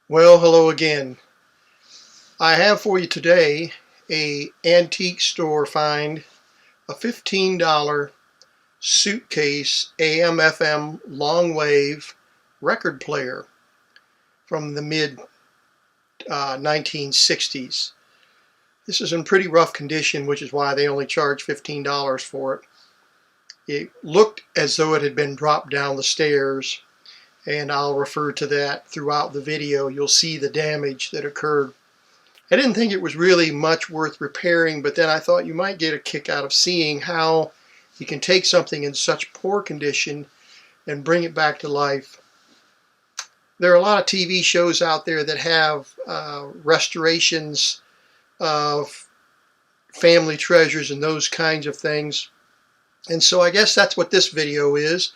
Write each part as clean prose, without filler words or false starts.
Well, hello again. I have for you today a antique store find, a $15 Suitcase AM/FM long wave record player from the mid 1960s. This is in pretty rough condition, which is why they only charge $15 for it. It looked as though it had been dropped down the stairs, and I'll refer to that throughout the video. You'll see the damage that occurred. I didn't think it was really much worth repairing, but then I thought you might get a kick out of seeing how you can take something in such poor condition and bring it back to life. There are a lot of TV shows out there that have restorations of family treasures and those kinds of things. And so I guess that's what this video is.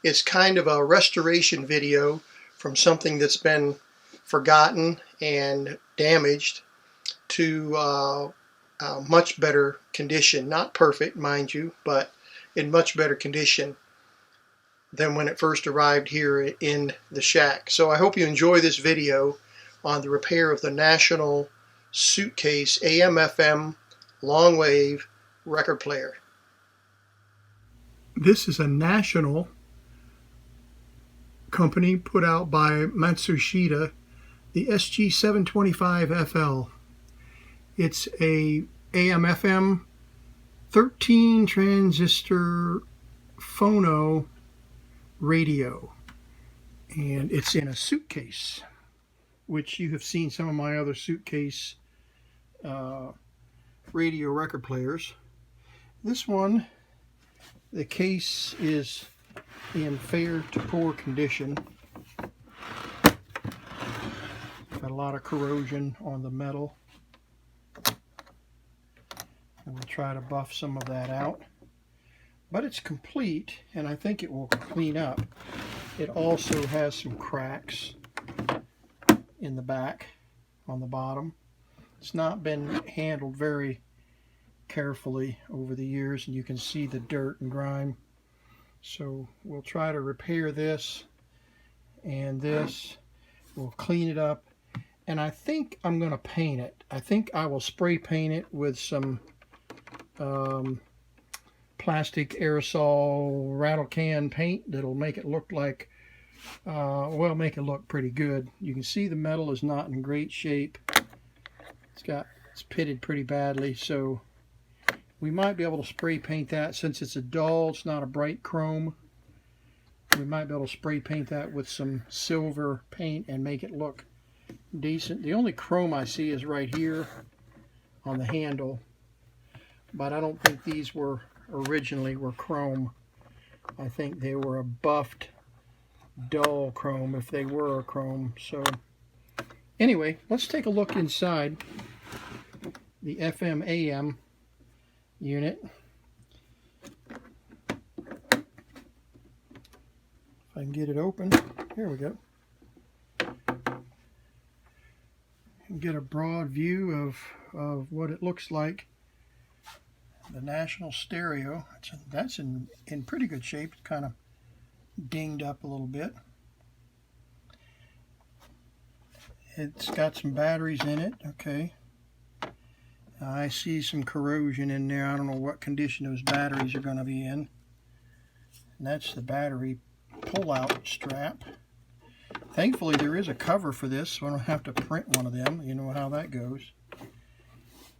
It's kind of a restoration video from something that's been forgotten and damaged to much better condition. Not perfect, mind you, but in much better condition than when it first arrived here in the shack. So I hope you enjoy this video on the repair of the National Suitcase AM/FM long wave record player. This is a National company put out by Matsushita, the SG725FL. It's a AM/FM 13 transistor phono radio, and it's in a suitcase, which you have seen some of my other suitcase radio record players. This one, the case is in fair to poor condition. Got a lot of corrosion on the metal. We'll try to buff some of that out. But it's complete, and I think it will clean up. It also has some cracks in the back on the bottom. It's not been handled very carefully over the years, and you can see the dirt and grime. So we'll try to repair this and this. We'll clean it up, and I think I'm going to paint it. I think I will spray paint it with some plastic aerosol rattle can paint that'll make it look like, well, make it look pretty good. You can see the metal is not in great shape. It's pitted pretty badly, so we might be able to spray paint that. Since it's a dull, it's not a bright chrome, we might be able to spray paint that with some silver paint and make it look decent. The only chrome I see is right here on the handle, but I don't think these were originally chrome. I think they were a buffed dull chrome, if they were a chrome. So anyway, let's take a look inside the FM AM unit. If I can get it open, here we go. And get a broad view of what it looks like. The National stereo, that's in pretty good shape. It's kind of dinged up a little bit. It's got some batteries in it. Okay. I see some corrosion in there. I don't know what condition those batteries are going to be in. And that's the battery pull-out strap. Thankfully, there is a cover for this, so I don't have to print one of them. You know how that goes.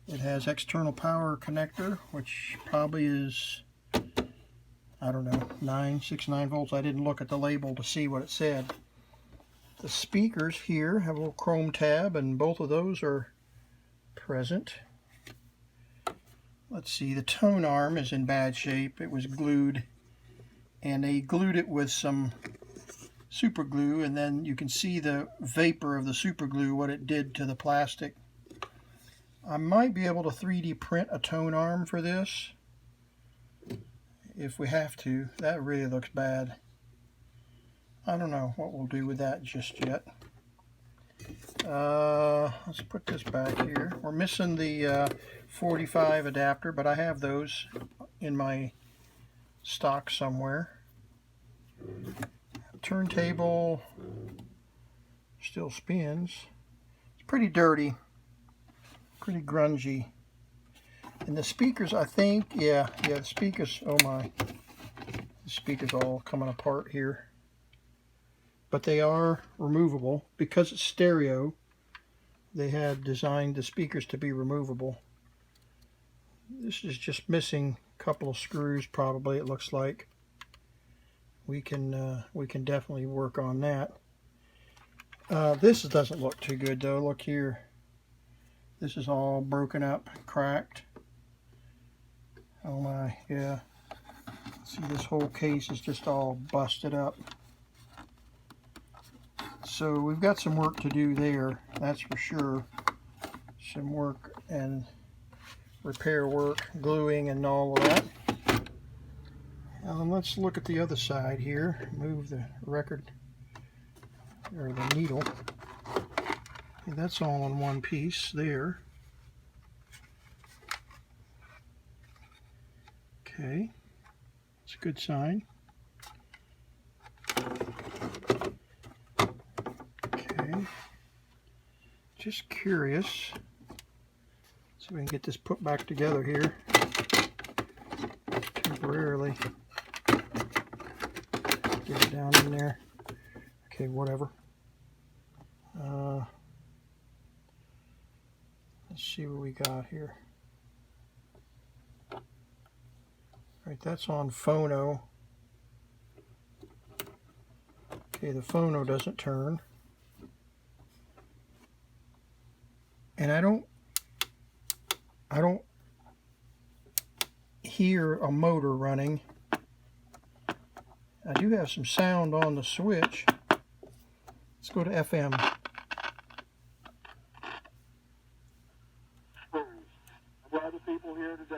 It has external power connector, which probably is, I don't know, 6-9 volts. I didn't look at the label to see what it said. The speakers here have a little chrome tab, and both of those are present. Let's see, the tone arm is in bad shape. It was glued, and they glued it with some super glue, and then you can see the vapor of the super glue, what it did to the plastic. I might be able to 3D print a tone arm for this if we have to. That really looks bad. I don't know what we'll do with that just yet. Let's put this back here. We're missing the 45 adapter, but I have those in my stock somewhere. Turntable Still spins. It's pretty dirty, pretty grungy. And the speakers, I think, yeah, the speakers, oh my, the speakers all coming apart here. But they are removable. Because it's stereo, they had designed the speakers to be removable. This is just missing a couple of screws, probably, it looks like. We can definitely work on that. This doesn't look too good though. Look here. This is all broken up, cracked. Oh my, yeah. See, this whole case is just all busted up. So we've got some work to do there, that's for sure. Some work and repair work, gluing and all of that. Let's look at the other side here. Move the record, or the needle. And that's all in one piece there. Okay, it's a good sign. Okay, just curious. See if we can get this put back together here temporarily. Get it down in there. Okay, whatever. Let's see what we got here. All right, that's on Phono. Okay, the Phono doesn't turn. And I don't hear a motor running. I do have some sound on the switch. Let's go to FM. Of all the people here today,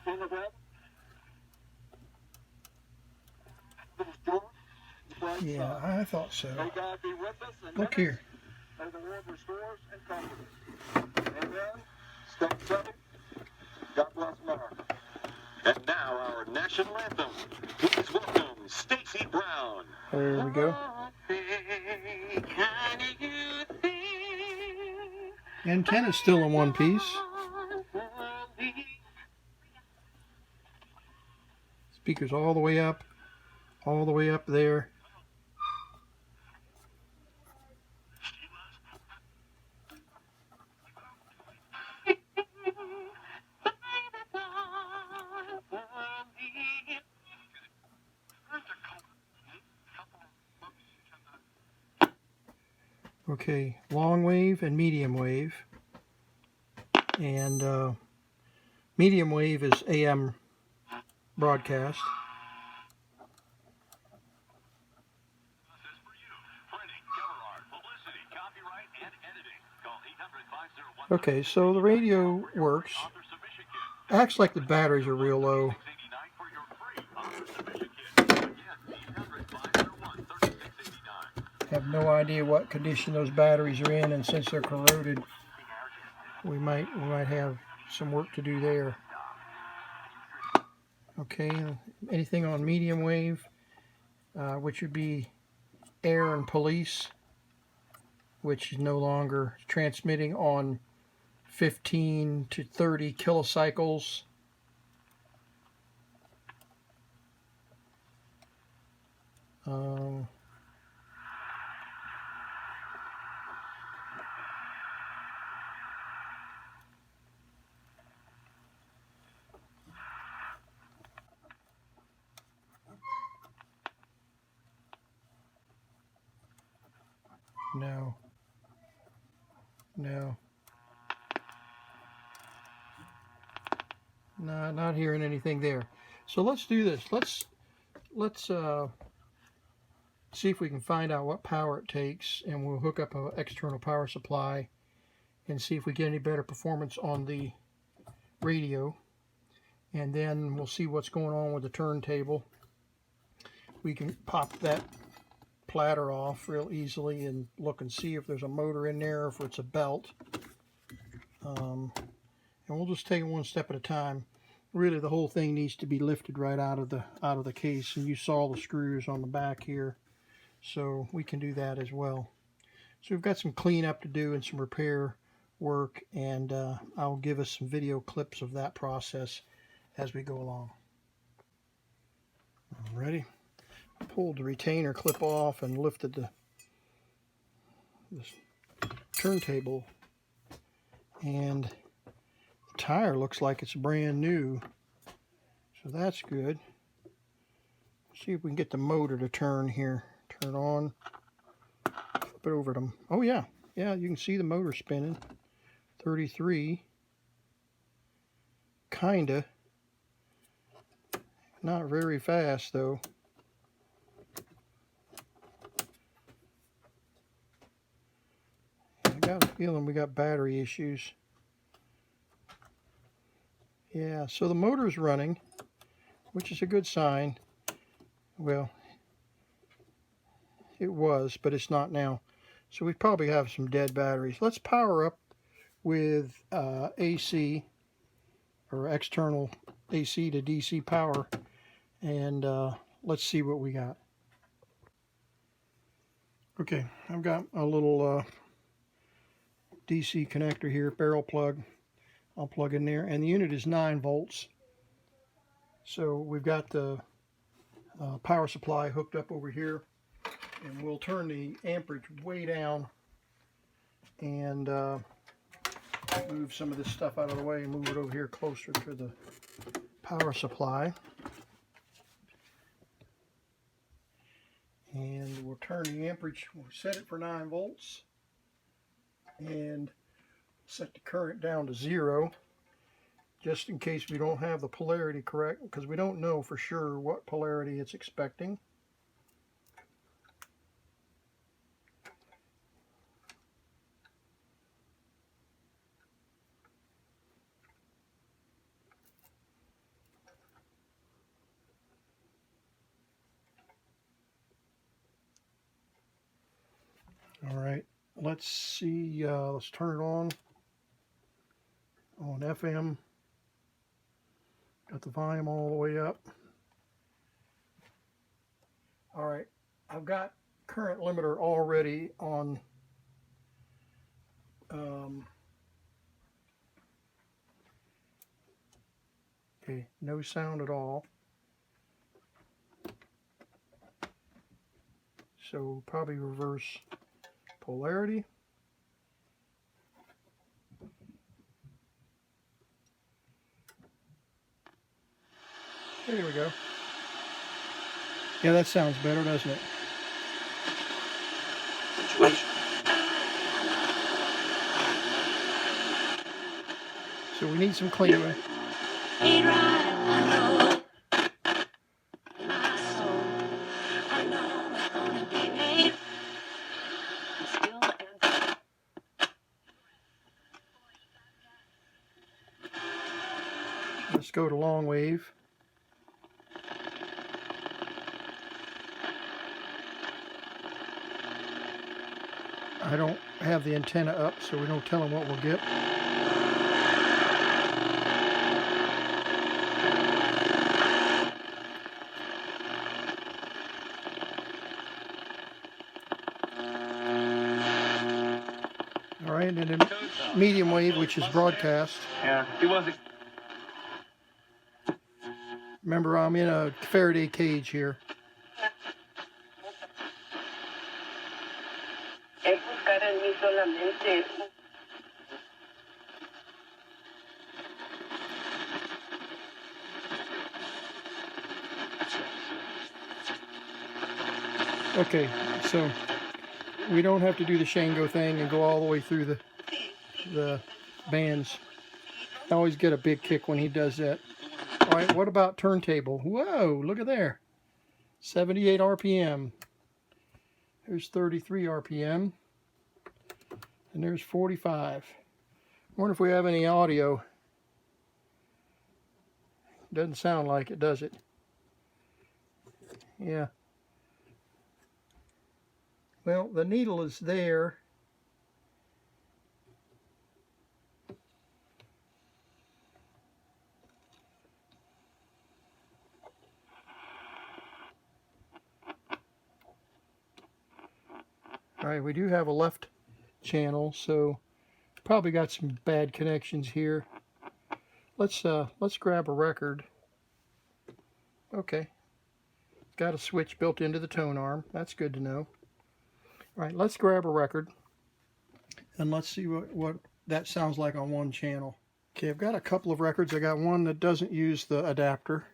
King of Heaven, yeah, I thought so. may God be with us and Look here. may the Lord restore us and comfort us. Amen. Stay safe. God bless America. And now our national anthem. Please welcome Stacy Brown. There we go. Antenna's still in one piece. Speakers all the way up there. Okay, long wave and medium wave. And medium wave is AM broadcast. Okay, so the radio works. Acts like the batteries are real low. Have no idea what condition those batteries are in, and since they're corroded, we might have some work to do there. Okay, anything on medium wave, which would be air and police, which is no longer transmitting on 15 to 30 kilocycles. No, not hearing anything there. So let's do this. Let's see if we can find out what power it takes, and we'll hook up an external power supply and see if we get any better performance on the radio. And then we'll see what's going on with the turntable. We can pop that platter off real easily and look and see if there's a motor in there, or if it's a belt. And we'll just take it one step at a time. Really, the whole thing needs to be lifted right out of the case, and you saw the screws on the back here, so we can do that as well. So we've got some cleanup to do and some repair work, and I'll give us some video clips of that process as we go along. Ready? Pulled the retainer clip off and lifted this turntable, and the tire looks like it's brand new, so that's good. See if we can get the motor to turn here. Turn on, flip it over to them. Oh yeah, you can see the motor spinning. 33, kinda. Not very fast though. I got a feeling we got battery issues. Yeah, so the motor's running, which is a good sign. Well, it was, but it's not now. So we probably have some dead batteries. Let's power up with AC, or external AC to DC power, and let's see what we got. Okay, I've got a little DC connector here, barrel plug. I'll plug in there, and the unit is 9 volts. So we've got the power supply hooked up over here, and we'll turn the amperage way down and move some of this stuff out of the way and move it over here closer to the power supply. And we'll turn the amperage, we'll set it for 9 volts and set the current down to 0, just in case we don't have the polarity correct, because we don't know for sure what polarity it's expecting. All right, let's see, let's turn it on FM. Got the volume all the way up. All right, I've got current limiter already on okay, no sound at all. So probably reverse polarity. There we go. Yeah, that sounds better, doesn't it? So we need some cleaning. Let's go to long wave. I don't have the antenna up, so we don't tell them what we'll get. All right, and then medium wave, which is broadcast. Yeah, he wasn't. Remember, I'm in a Faraday cage here. Okay, so we don't have to do the Shango thing and go all the way through the bands. I always get a big kick when he does that. All right, what about turntable? Whoa, look at there. 78 RPM. There's 33 RPM. And there's 45. I wonder if we have any audio. Doesn't sound like it, does it? Yeah. Well, the needle is there. All right, we do have a left channel, so probably got some bad connections here. Let's grab a record. Okay, got a switch built into the tone arm. That's good to know. All right, let's grab a record and let's see what that sounds like on one channel. Okay, I've got a couple of records. I got one that doesn't use the adapter,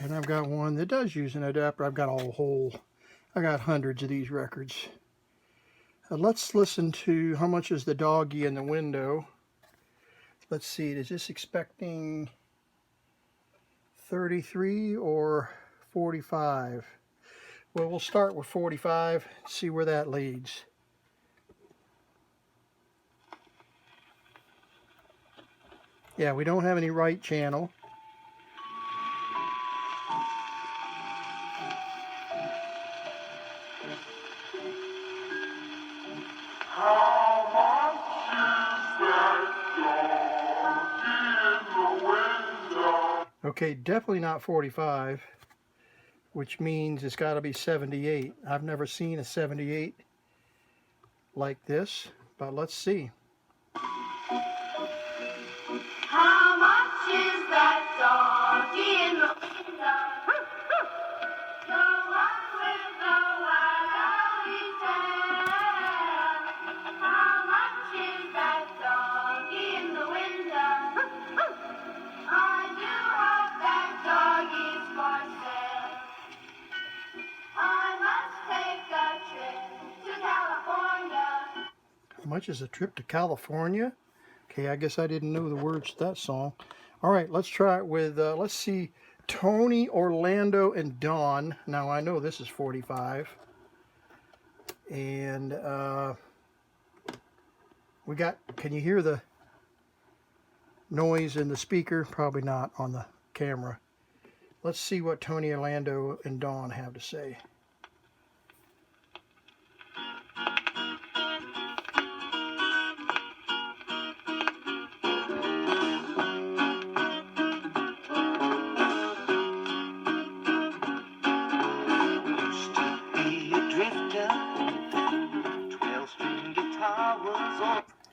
and I've got one that does use an adapter. I got hundreds of these records. Let's listen to how much is the doggy in the window. Let's see, is this expecting 33 or 45? Well, we'll start with 45, see where that leads. Yeah, we don't have any right channel. Okay, definitely not 45, which means it's got to be 78. I've never seen a 78 like this, but let's see. How much is that doggy in the window? The one with the wiry tail. How much is that doggy in the window? I do hope that doggy's for sale. I must take a trip to California. How much is a trip to California? Okay, I guess I didn't know the words to that song. All right, let's try it with, let's see, Tony, Orlando, and Dawn. Now, I know this is 45. And we got, can you hear the noise in the speaker? Probably not on the camera. Let's see what Tony, Orlando, and Dawn have to say.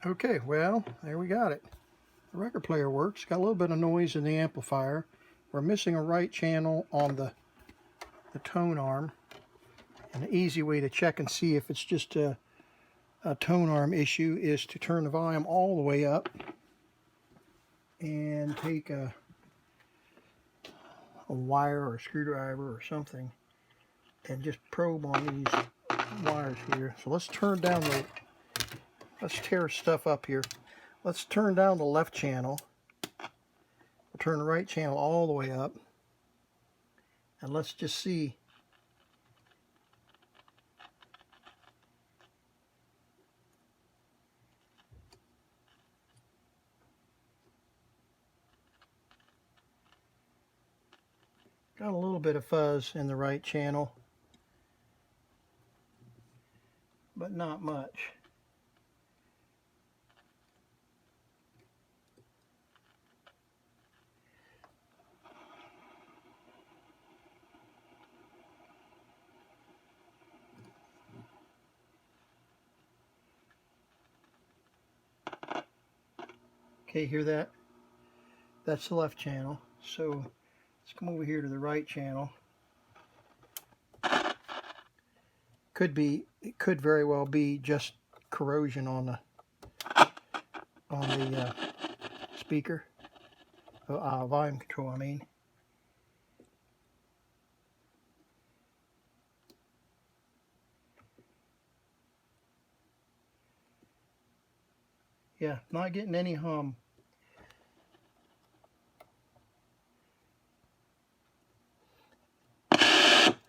Okay, well, there we got it. The record player works. Got a little bit of noise in the amplifier. We're missing a right channel on the tone arm. An easy way to check and see if it's just a tone arm issue is to turn the volume all the way up and take a wire or a screwdriver or something and just probe on these wires here. So let's turn down let's tear stuff up here. Let's turn down the left channel. We'll turn the right channel all the way up. And let's just see. Got a little bit of fuzz in the right channel, but not much. Okay, hear that? That's the left channel. So let's come over here to the right channel. It could very well be just corrosion on the speaker, volume control, I mean. Yeah, not getting any hum.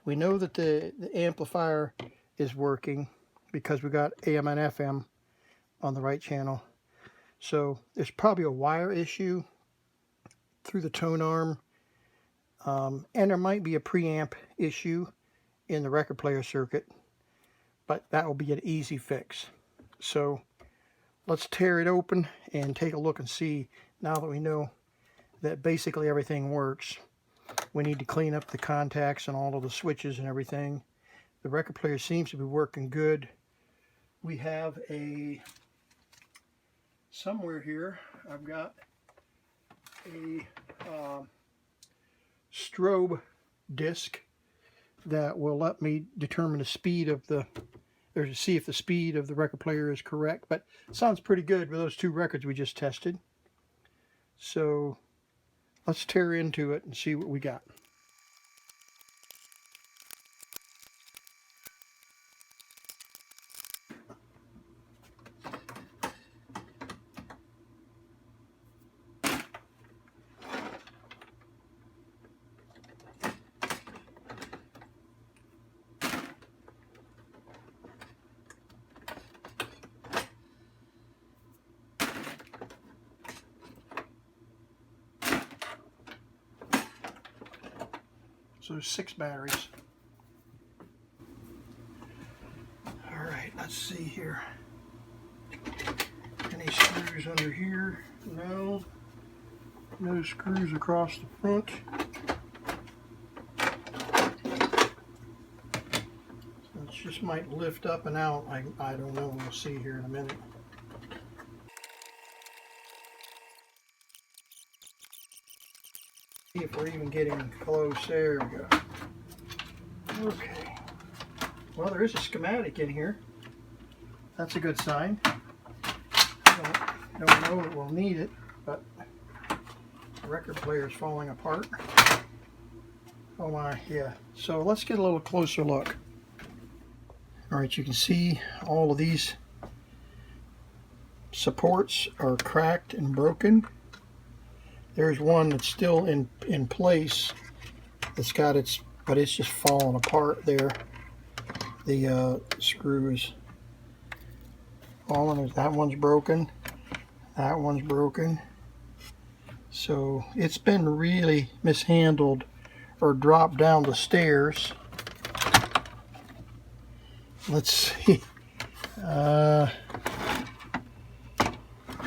We know that the amplifier is working because we got AM and FM on the right channel. So there's probably a wire issue through the tone arm, and there might be a preamp issue in the record player circuit, but that will be an easy fix. So let's tear it open and take a look and see. Now that we know that basically everything works, we need to clean up the contacts and all of the switches and everything. The record player seems to be working good. we have somewhere here, I've got a strobe disc that will let me determine the speed of or to see if the speed of the record player is correct. But it sounds pretty good with those two records we just tested. So let's tear into it and see what we got. So there's 6 batteries. All right, let's see here. Any screws under here? No. No screws across the front. So it just might lift up and out. I don't know. We'll see here in a minute. See if we're even getting close. There we go. Okay. Well, there is a schematic in here. That's a good sign. Don't know that we'll need it, but the record player is falling apart. Oh my, yeah. So let's get a little closer look. All right, you can see all of these supports are cracked and broken. There's one that's still in place. It's got but it's just falling apart there. The screw is falling. That one's broken. That one's broken. So it's been really mishandled or dropped down the stairs. Let's see.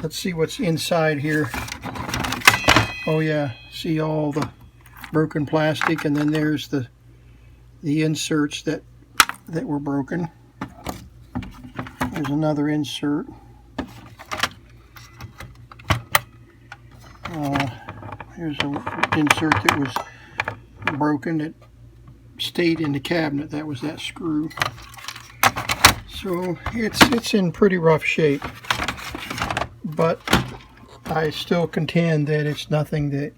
Let's see what's inside here. Oh yeah, see all the broken plastic, and then there's the inserts that were broken. There's another insert. Here's an insert that was broken that stayed in the cabinet. That was that screw. So it's in pretty rough shape, but I still contend that it's nothing that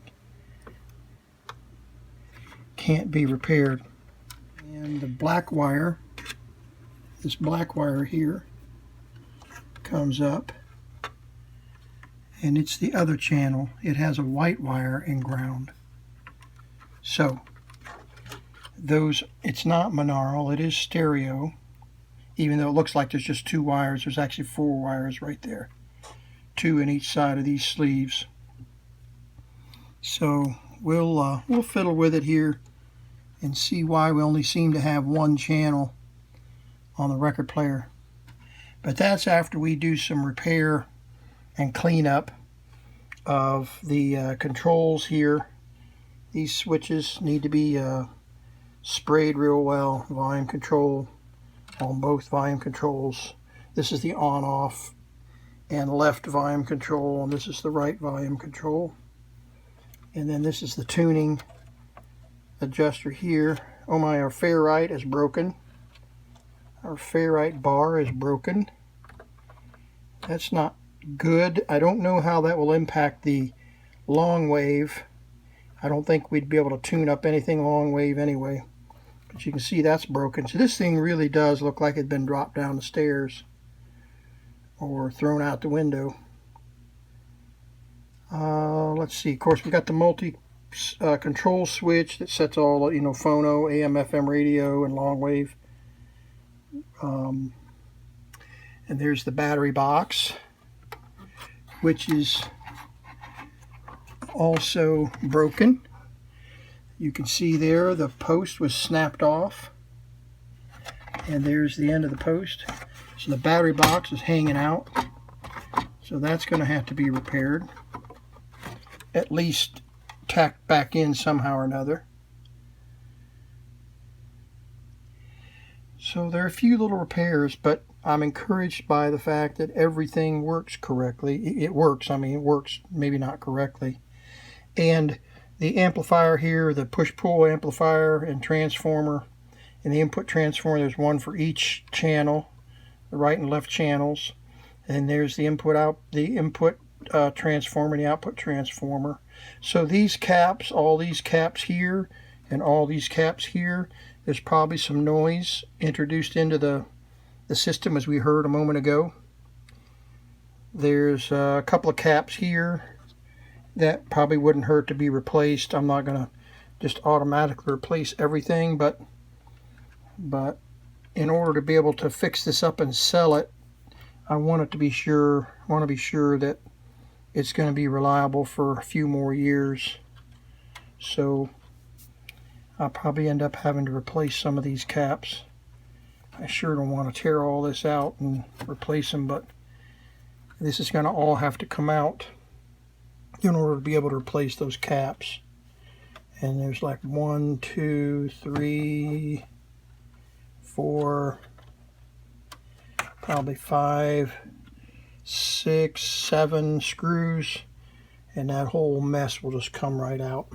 can't be repaired. And the black wire, this black wire here, comes up, and it's the other channel. It has a white wire and ground. So it's not monaural, it is stereo. Even though it looks like there's just 2 wires, there's actually 4 wires right there. 2 in each side of these sleeves. So we'll fiddle with it here and see why we only seem to have 1 channel on the record player. But that's after we do some repair and cleanup of the controls here. These switches need to be sprayed real well. Volume control on both volume controls. This is the on-off and left volume control, and this is the right volume control. And then this is the tuning adjuster here. Oh my, our ferrite is broken. Our ferrite bar is broken. That's not good. I don't know how that will impact the long wave. I don't think we'd be able to tune up anything long wave anyway. But you can see that's broken. So this thing really does look like it'd been dropped down the stairs or thrown out the window. Let's see. Of course, we got the multi control switch that sets all, phono, AM, FM radio, and long wave. And there's the battery box, which is also broken. You can see there the post was snapped off, and there's the end of the post. So the battery box is hanging out, so that's going to have to be repaired, at least tacked back in somehow or another. So there are a few little repairs, but I'm encouraged by the fact that everything works correctly. It works, I mean, it works maybe not correctly. And the amplifier here, the push-pull amplifier and transformer, and the input transformer, there's one for each channel, the right and left channels. And there's the input transformer and the output transformer. So these caps, all these caps here, and all these caps here, there's probably some noise introduced into the system, as we heard a moment ago. There's a couple of caps here that probably wouldn't hurt to be replaced. I'm not going to just automatically replace everything, but in order to be able to fix this up and sell it, I want to be sure that it's going to be reliable for a few more years. So I'll probably end up having to replace some of these caps. I sure don't want to tear all this out and replace them, but this is going to all have to come out in order to be able to replace those caps. And there's like 1, 2, 3, 4, probably 5, 6, 7 screws, and that whole mess will just come right out.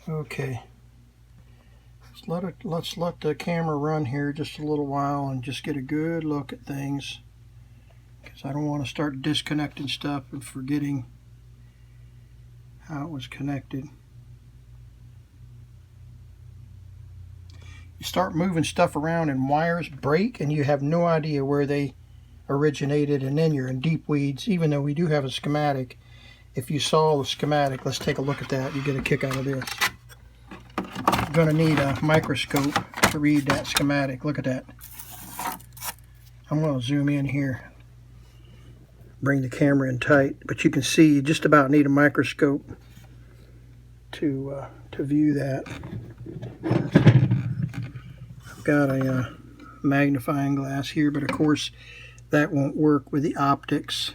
Okay, let's let the camera run here just a little while and just get a good look at things, because I don't want to start disconnecting stuff and forgetting how it was connected. You start moving stuff around and wires break and you have no idea where they originated, and then you're in deep weeds, even though we do have a schematic. If you saw the schematic, let's take a look at that. You get a kick out of this. You're going to need a microscope to read that schematic. Look at that. I'm going to zoom in here, bring the camera in tight, but you can see you just about need a microscope to view that. I've got a magnifying glass here, but of course that won't work with the optics.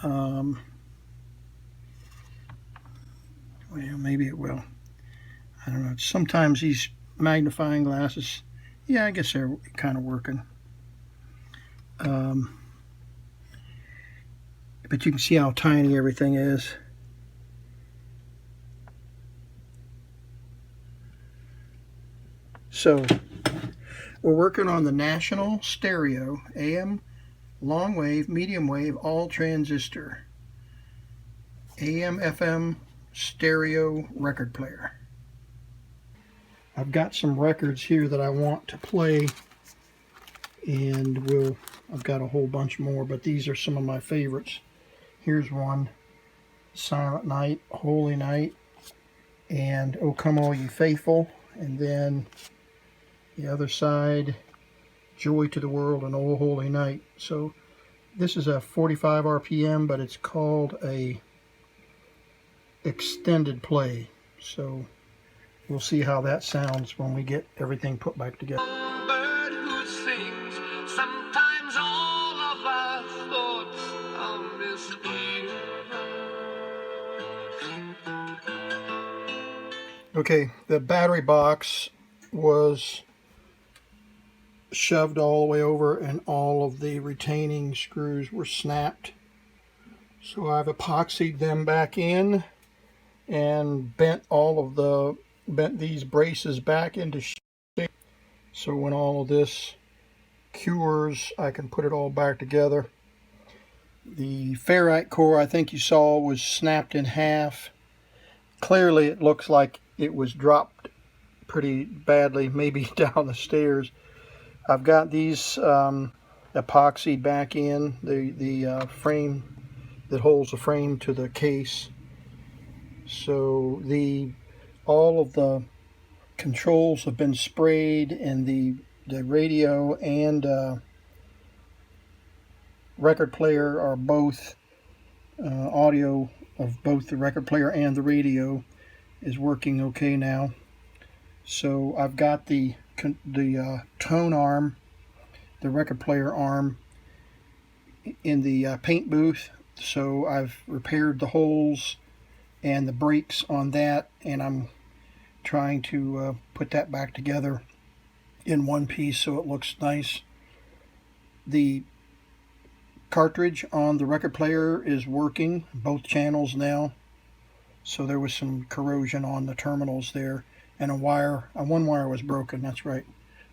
Well, maybe it will. I don't know. Sometimes these magnifying glasses, yeah, I guess they're kind of working. But you can see how tiny everything is. So we're working on the National Stereo AM, long wave, medium wave, all transistor, AM, FM, stereo record player. I've got some records here that I want to play, and I've got a whole bunch more, but these are some of my favorites. Here's one, Silent Night, Holy Night, and O Come All Ye Faithful, and then the other side, Joy to the World and O Holy Night. So this is a 45 RPM, but it's called a extended play. So we'll see how that sounds when we get everything put back together. Bird who sings, sometimes all of our thoughts are misgiven. Okay, the battery box was shoved all the way over and all of the retaining screws were snapped. So I've epoxied them back in and bent these braces back into shape. So when all of this cures, I can put it all back together. The ferrite core, I think you saw, was snapped in half. Clearly it looks like it was dropped pretty badly, maybe down the stairs. I've got these epoxied back in, the frame that holds the frame to the case. So all of the controls have been sprayed, and the radio and record player are both audio of both the record player and the radio is working okay now. So I've got the tone arm, the record player arm, in the paint booth. So I've repaired the holes and the brakes on that, and I'm trying to put that back together in one piece so it looks nice. The cartridge on the record player is working, both channels now. So there was some corrosion on the terminals there, and one wire was broken, that's right,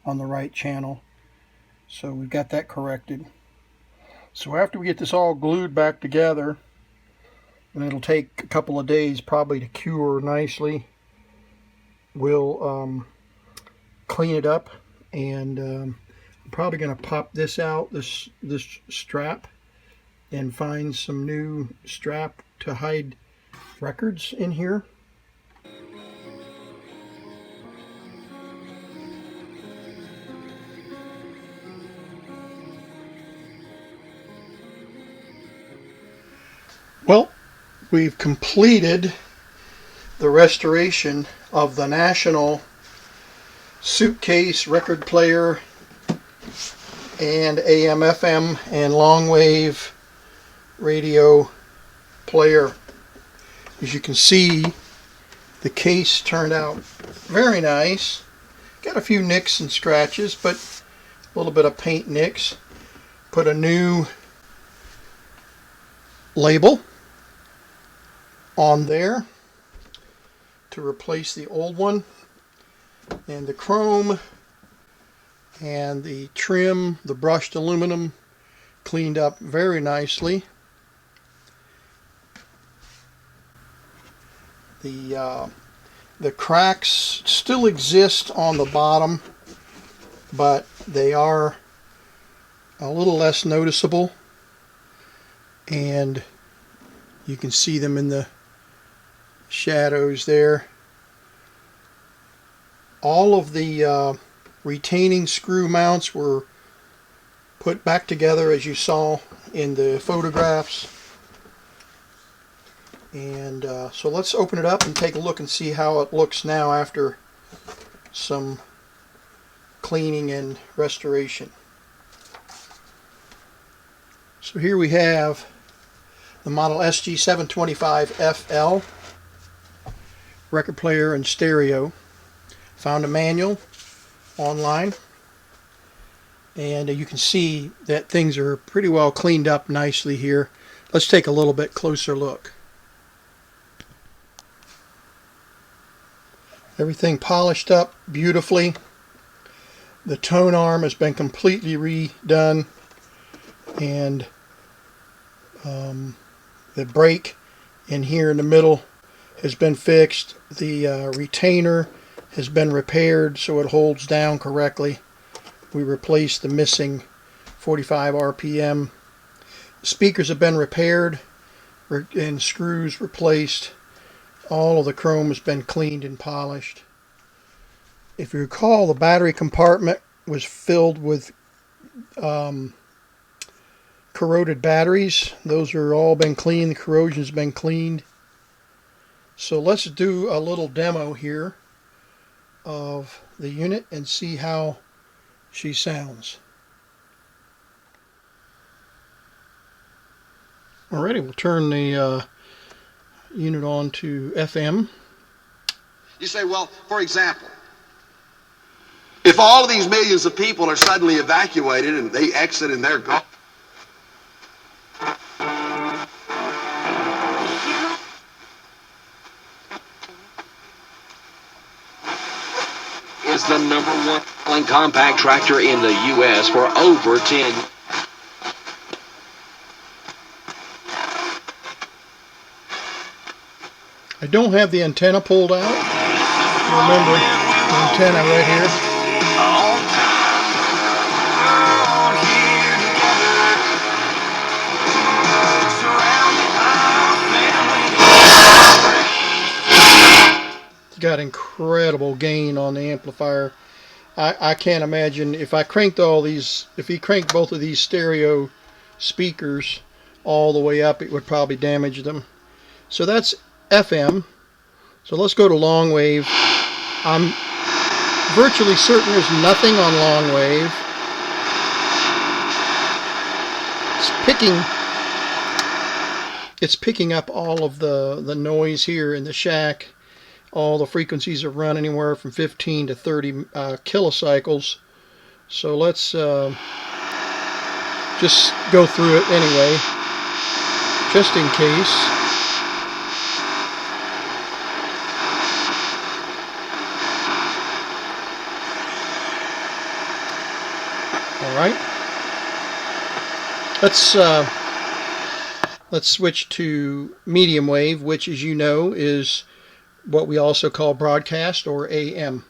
on the right channel. So we've got that corrected. So after we get this all glued back together, and it'll take a couple of days probably to cure nicely, we'll clean it up, and I'm probably going to pop this out, this strap, and find some new strap to hide records in here. Well, we've completed the restoration of the National Suitcase record player and AM, FM, and long wave radio player. As you can see, the case turned out very nice. Got a few nicks and scratches, but a little bit of paint nicks. Put a new label on there to replace the old one, and the chrome and the trim, the brushed aluminum, cleaned up very nicely. The cracks still exist on the bottom, but they are a little less noticeable, and you can see them in the shadows there. All of the retaining screw mounts were put back together, as you saw in the photographs. And so let's open it up and take a look and see how it looks now after some cleaning and restoration. So here we have the model SG725FL record player and stereo. Found a manual online, and you can see that things are pretty well cleaned up nicely here. Let's take a little bit closer look. Everything polished up beautifully. The tone arm has been completely redone, and the brake in here in the middle has been fixed. The retainer has been repaired so it holds down correctly. We replaced the missing 45 RPM. Speakers have been repaired and screws replaced. All of the chrome has been cleaned and polished. If you recall, the battery compartment was filled with corroded batteries. Those are all been cleaned. The corrosion's been cleaned. So let's do a little demo here of the unit and see how she sounds. Alrighty, we'll turn the unit on to FM. You say, well, for example, if all of these millions of people are suddenly evacuated and they exit and they're gone, is the #1 selling compact tractor in the U.S. for over 10. I don't have the antenna pulled out. Remember, the antenna right here. Got incredible gain on the amplifier. I can't imagine if I cranked all these, if he cranked both of these stereo speakers all the way up, it would probably damage them. So that's FM. So let's go to long wave. I'm virtually certain there's nothing on long wave. It's picking up all of the noise here in the shack. All the frequencies are run anywhere from 15 to 30 kilocycles. So let's just go through it anyway, just in case. All right. Let's switch to medium wave, which, as you know, is what we also call broadcast, or AM.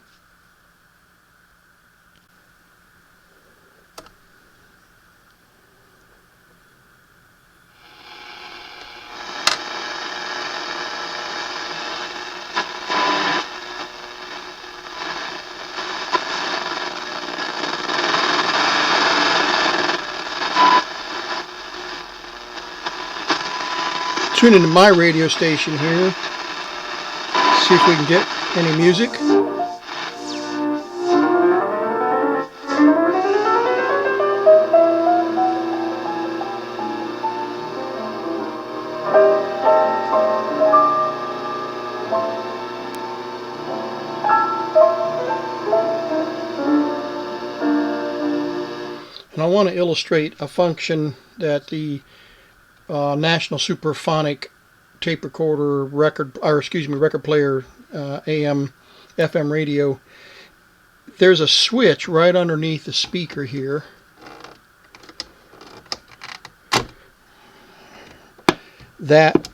Tune into my radio station here, see if we can get any music. And I want to illustrate a function that the National Super Phonic tape recorder record player AM FM radio. There's a switch right underneath the speaker here. That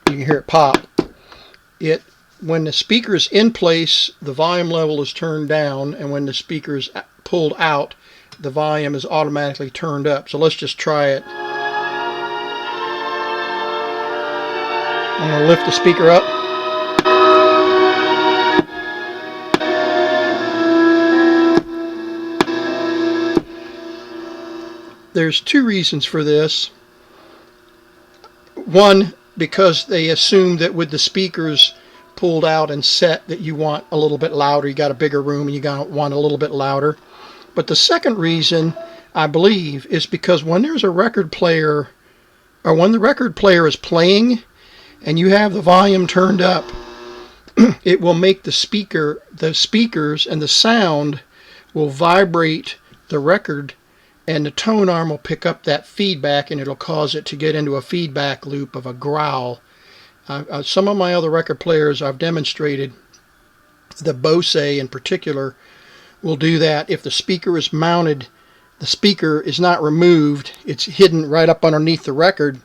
you can hear it pop. When the speaker is in place, the volume level is turned down, and when the speaker is pulled out, the volume is automatically turned up. So let's just try it. I'm going to lift the speaker up. There's two reasons for this. One, because they assume that with the speakers pulled out and set that you want a little bit louder. You got a bigger room and you want a little bit louder. But the second reason, I believe, is because when there's a record player, or when the record player is playing and you have the volume turned up, it will make the speakers and the sound will vibrate the record, and the tone arm will pick up that feedback, and it'll cause it to get into a feedback loop of a growl. Some of my other record players I've demonstrated, the Bose in particular, will do that. If the speaker is mounted, the speaker is not removed, it's hidden right up underneath the record,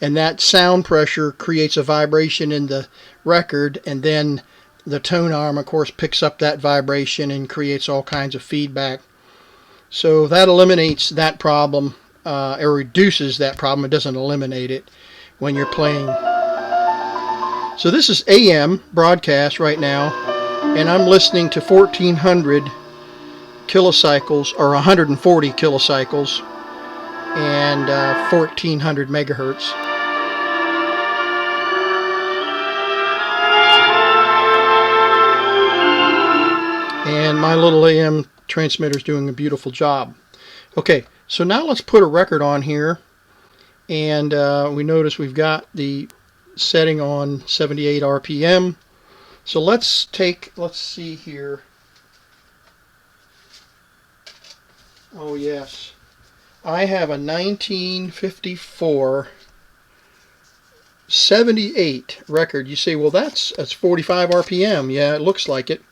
and that sound pressure creates a vibration in the record, and then the tone arm, of course, picks up that vibration and creates all kinds of feedback. So that eliminates that problem, or reduces that problem. It doesn't eliminate it when you're playing. So this is AM broadcast right now, and I'm listening to 1400 kilocycles, or 140 kilocycles, and 1400 megahertz. And my little AM transmitter is doing a beautiful job. Okay, so now let's put a record on here, and we notice we've got the setting on 78 RPM. So let's see here. Oh yes, I have a 1954 78 record. You say, well, that's 45 RPM. Yeah, it looks like it.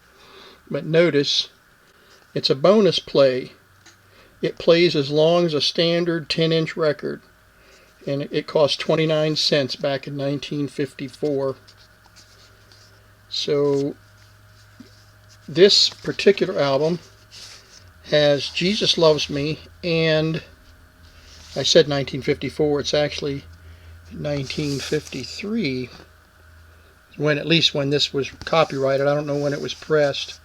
But notice, it's a bonus play. It plays as long as a standard 10-inch record. And it cost 29 cents back in 1954. So this particular album has Jesus Loves Me, and I said 1954, it's actually 1953, at least when this was copyrighted. I don't know when it was pressed.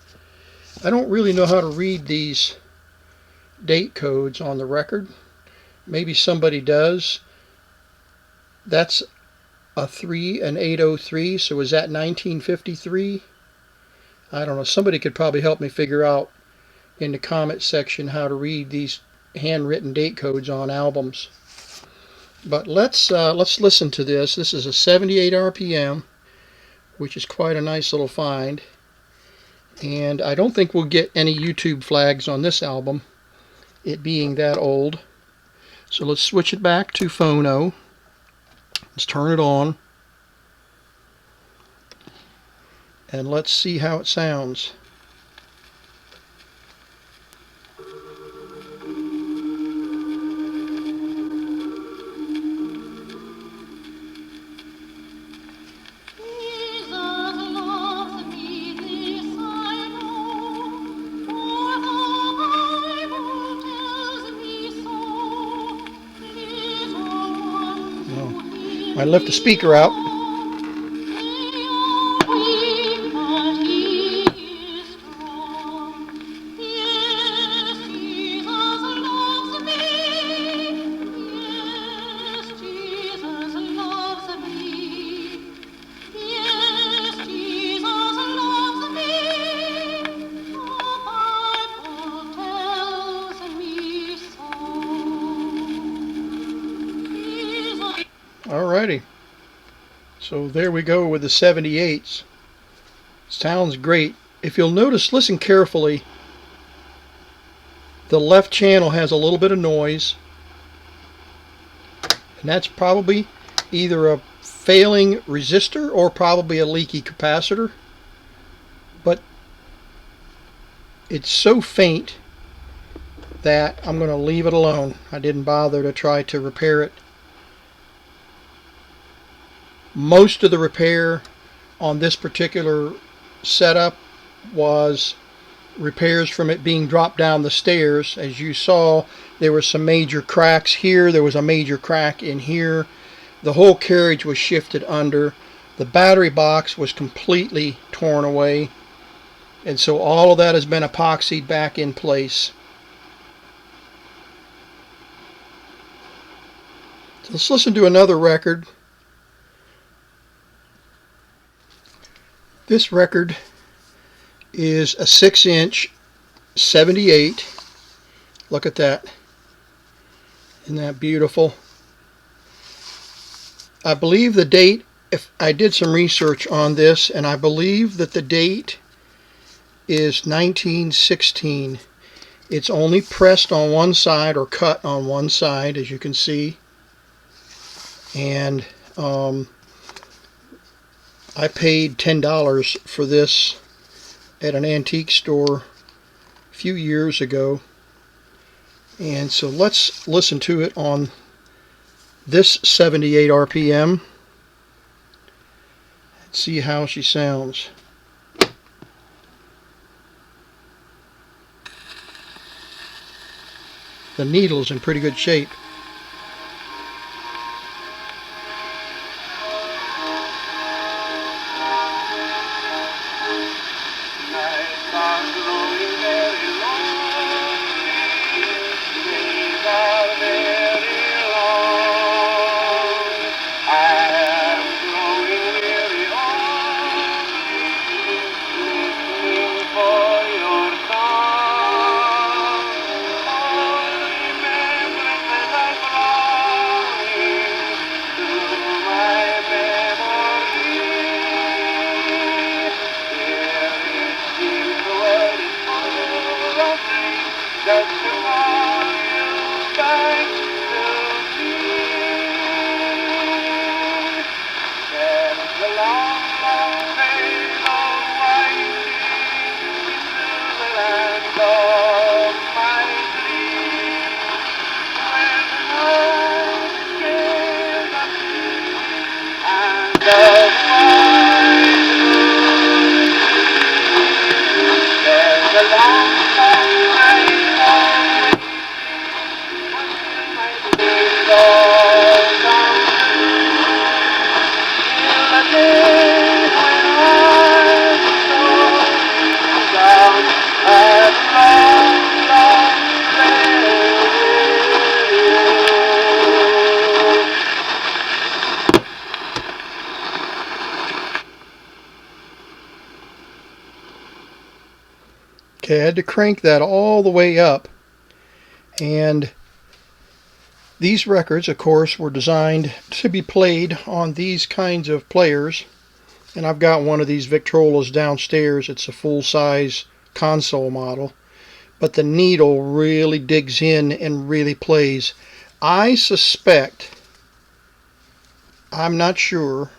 I don't really know how to read these date codes on the record. Maybe somebody does. That's a 3, an 803, so is that 1953? I don't know. Somebody could probably help me figure out in the comment section how to read these handwritten date codes on albums. But let's listen to this. This is a 78 RPM which is quite a nice little find. And I don't think we'll get any YouTube flags on this album, it being that old. So let's switch it back to Phono. Let's turn it on. And let's see how it sounds. I lift the speaker out. Alrighty, so there we go with the 78s. Sounds great. If you'll notice, listen carefully, the left channel has a little bit of noise, and that's probably either a failing resistor or probably a leaky capacitor, but it's so faint that I'm going to leave it alone. I didn't bother to try to repair it. Most of the repair on this particular setup was repairs from it being dropped down the stairs. As you saw, there were some major cracks here. There was a major crack in here. The whole carriage was shifted under. The battery box was completely torn away. And so all of that has been epoxied back in place. So let's listen to another record. This record is a 6-inch 78. Look at that. Isn't that beautiful? I believe the date, if I did some research on this, and I believe that the date is 1916. It's only pressed on one side or cut on one side, as you can see. And I paid $10 for this at an antique store a few years ago. And so let's listen to it on this 78 RPM and see how she sounds. The needle's in pretty good shape. Okay, I had to crank that all the way up, and these records, of course, were designed to be played on these kinds of players, and I've got one of these Victrolas downstairs. It's a full-size console model, but the needle really digs in and really plays. I suspect, I'm not sure,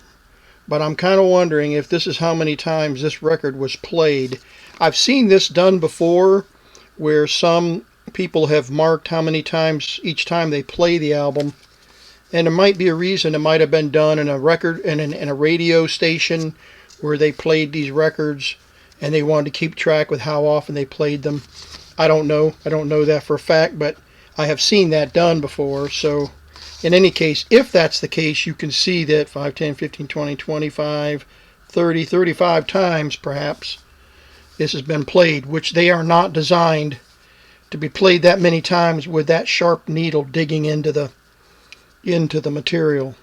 but I'm kind of wondering if this is how many times this record was played. I've seen this done before, where some people have marked how many times each time they play the album, and there might be a reason. It might have been done in a record in a radio station where they played these records and they wanted to keep track with how often they played them. I don't know that for a fact, but I have seen that done before. So in any case, if that's the case, you can see that 5, 10, 15, 20, 25, 30, 35 times perhaps this has been played, which they are not designed to be played that many times with that sharp needle digging into the material.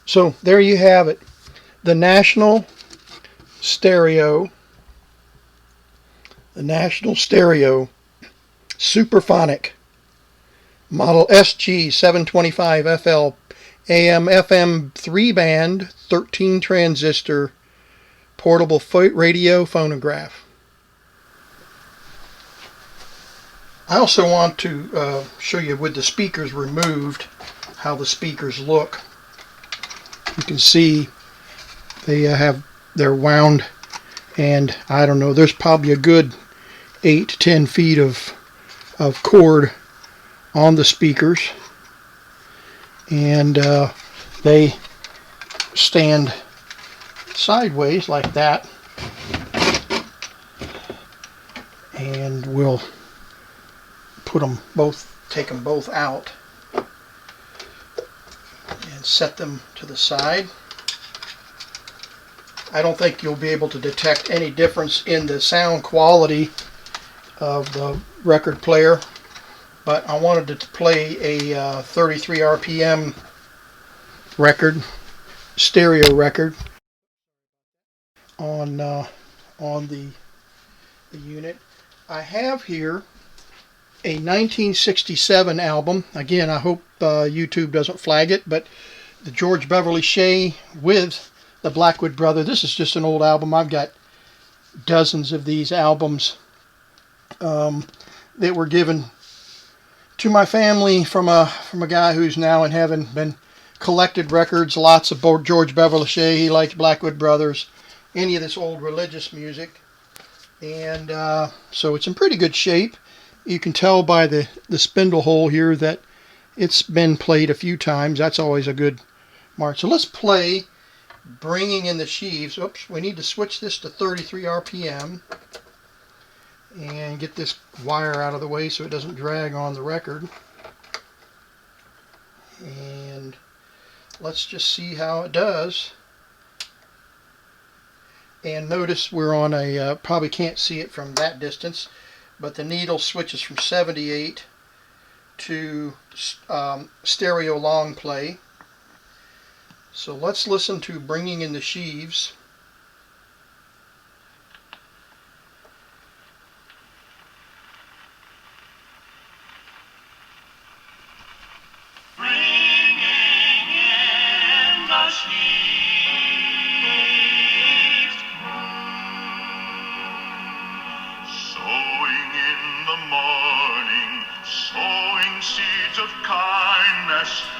So there you have it. The National Stereo Super Phonic Model SG 725 FL AM FM 3-band 13 transistor portable radio phonograph. I also want to show you with the speakers removed how the speakers look. You can see they're wound, and I don't know, there's probably a good 8 to 10 feet of cord on the speakers, and they stand sideways like that, and we'll take them both out and set them to the side. I don't think you'll be able to detect any difference in the sound quality of the record player, but I wanted to play a 33 RPM record, stereo record, on the unit. I have here a 1967 album. Again, I hope YouTube doesn't flag it, but the George Beverly Shea with the Blackwood Brother. This is just an old album. I've got dozens of these albums that were given to my family from a guy who's now in heaven. Been collected records, lots of George Beverly Shea. He liked Blackwood Brothers, any of this old religious music, and so it's in pretty good shape. You can tell by the spindle hole here that it's been played a few times. That's always a good mark. So let's play Bringing in the Sheaves. Oops, we need to switch this to 33 RPM and get this wire out of the way so it doesn't drag on the record. And let's just see how it does. And notice we're on a, probably can't see it from that distance, but the needle switches from 78 to stereo long play. So let's listen to Bringing in the Sheaves.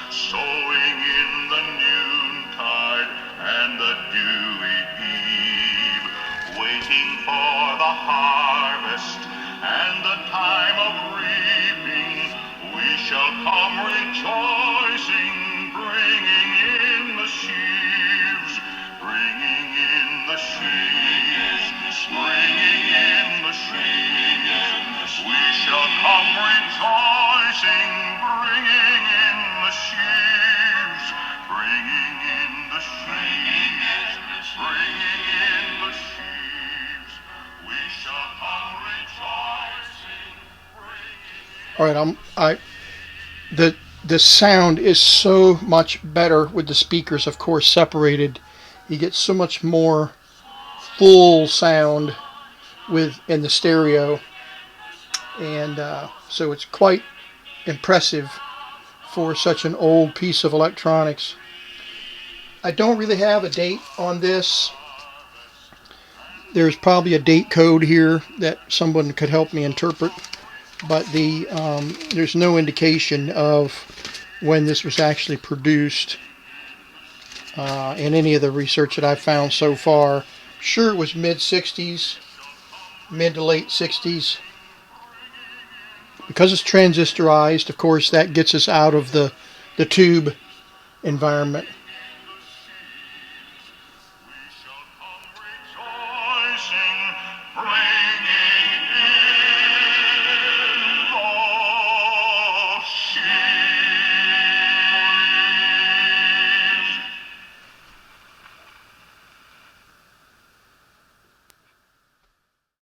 Sowing in the noontide and the dewy eve, waiting for the harvest and the time of reaping, we shall come rejoicing, bringing in the sheaves, bringing in the sheaves, bringing in the sheaves. We shall come rejoicing, bringing in the sheaves, bringing in the sheaves, bringing in the sheaves. We shall come rejoicing, bringing in. All right, the sound is so much better with the speakers, of course, separated. You get so much more full sound in the stereo, and so it's quite impressive for such an old piece of electronics. I don't really have a date on this. There's probably a date code here that someone could help me interpret, but there's no indication of when this was actually produced in any of the research that I've found so far. Sure, it was mid-60s, mid to late 60s. Because it's transistorized, of course, that gets us out of the tube environment.